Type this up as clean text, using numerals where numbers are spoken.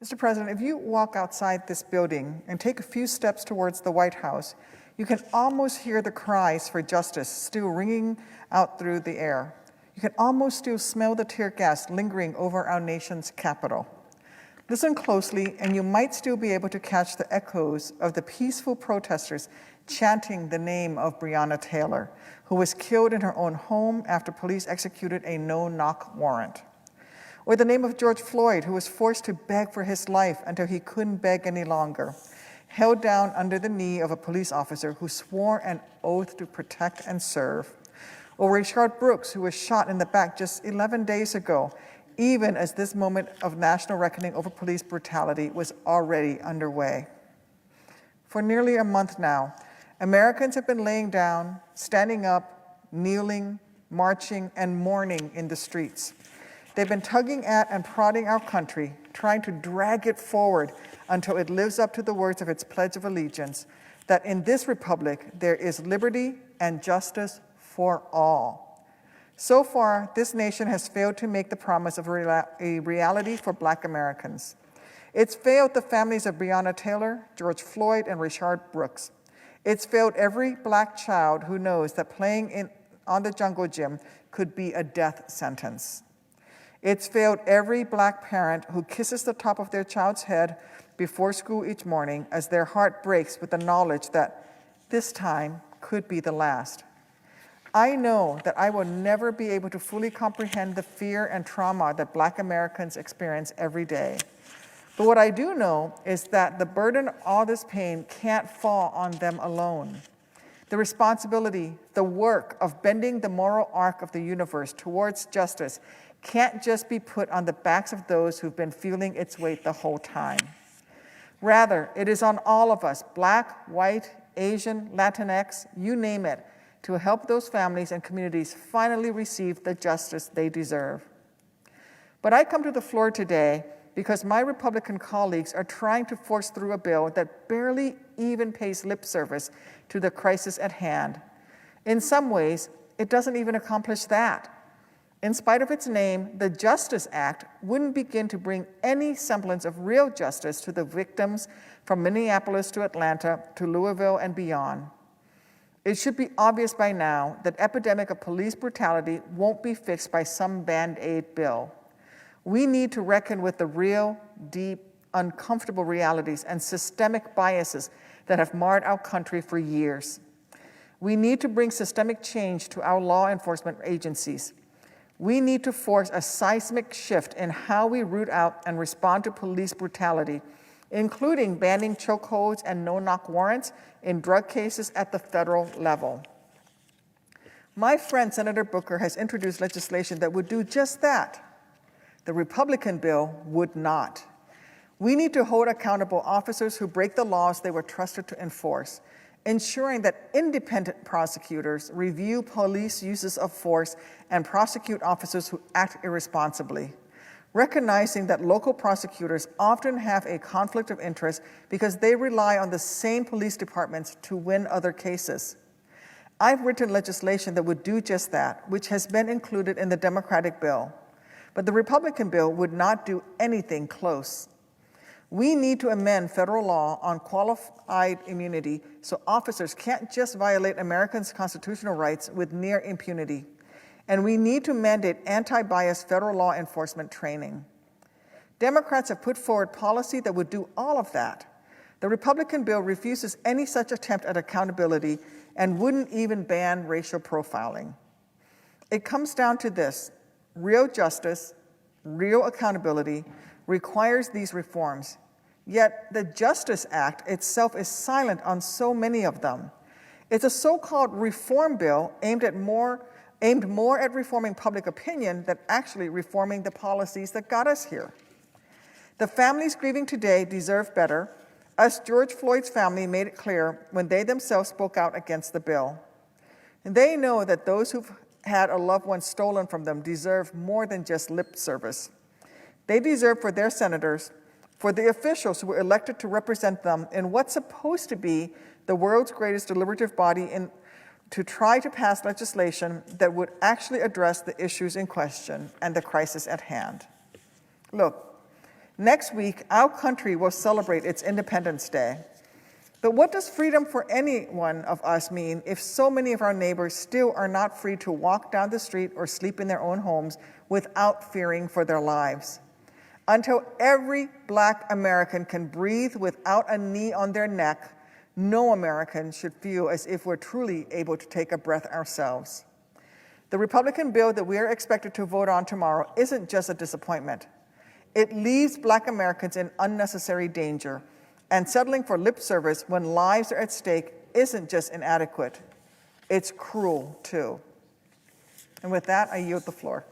Mr. President, if you walk outside this building and take a few steps towards the White House, you can almost hear the cries for justice still ringing out through the air. You can almost still smell the tear gas lingering over our nation's capital. Listen closely, and you might still be able to catch the echoes of the peaceful protesters chanting the name of Breonna Taylor, who was killed in her own home after police executed a no-knock warrant. Or the name of George Floyd, who was forced to beg for his life until he couldn't beg any longer, held down under the knee of a police officer who swore an oath to protect and serve. Or Rayshard Brooks, who was shot in the back just 11 days ago, even as this moment of national reckoning over police brutality was already underway. For nearly a month now, Americans have been laying down, standing up, kneeling, marching, and mourning in the streets. They've been tugging at and prodding our country, trying to drag it forward until it lives up to the words of its Pledge of Allegiance, that in this republic there is liberty and justice for all. So far, this nation has failed to make the promise of a reality for Black Americans. It's failed the families of Breonna Taylor, George Floyd, and Rayshard Brooks. It's failed every Black child who knows that playing on the jungle gym could be a death sentence. It's failed every Black parent who kisses the top of their child's head before school each morning as their heart breaks with the knowledge that this time could be the last. I know that I will never be able to fully comprehend the fear and trauma that Black Americans experience every day. But what I do know is that the burden of all this pain can't fall on them alone. The responsibility, the work of bending the moral arc of the universe towards justice can't just be put on the backs of those who've been feeling its weight the whole time. Rather, it is on all of us, Black, white, Asian, Latinx, you name it, to help those families and communities finally receive the justice they deserve. But I come to the floor today because my Republican colleagues are trying to force through a bill that barely even pays lip service to the crisis at hand. In some ways, it doesn't even accomplish that. In spite of its name, the Justice Act wouldn't begin to bring any semblance of real justice to the victims from Minneapolis to Atlanta to Louisville and beyond. It should be obvious by now that epidemic of police brutality won't be fixed by some Band-Aid bill. We need to reckon with the real, deep, uncomfortable realities and systemic biases that have marred our country for years. We need to bring systemic change to our law enforcement agencies. We need to force a seismic shift in how we root out and respond to police brutality, including banning chokeholds and no-knock warrants in drug cases at the federal level. My friend Senator Booker has introduced legislation that would do just that. The Republican bill would not. We need to hold accountable officers who break the laws they were trusted to enforce, ensuring that independent prosecutors review police uses of force and prosecute officers who act irresponsibly, recognizing that local prosecutors often have a conflict of interest because they rely on the same police departments to win other cases. I've written legislation that would do just that, which has been included in the Democratic bill, but the Republican bill would not do anything close. We need to amend federal law on qualified immunity so officers can't just violate Americans' constitutional rights with near impunity. And we need to mandate anti-bias federal law enforcement training. Democrats have put forward policy that would do all of that. The Republican bill refuses any such attempt at accountability and wouldn't even ban racial profiling. It comes down to this: real justice, real accountability requires these reforms. Yet the Justice Act itself is silent on so many of them. It's a so-called reform bill aimed more at reforming public opinion than actually reforming the policies that got us here. The families grieving today deserve better, as George Floyd's family made it clear when they themselves spoke out against the bill. And they know that those who've had a loved one stolen from them deserve more than just lip service. They deserve for their senators, for the officials who were elected to represent them in what's supposed to be the world's greatest deliberative body, to try to pass legislation that would actually address the issues in question and the crisis at hand. Look, Next week, our country will celebrate its Independence Day. But what does freedom for any one of us mean if so many of our neighbors still are not free to walk down the street or sleep in their own homes without fearing for their lives? Until every Black American can breathe without a knee on their neck, no American should feel as if we're truly able to take a breath ourselves. The Republican bill that we are expected to vote on tomorrow isn't just a disappointment. It leaves Black Americans in unnecessary danger, and settling for lip service when lives are at stake isn't just inadequate, it's cruel too. And with that, I yield the floor.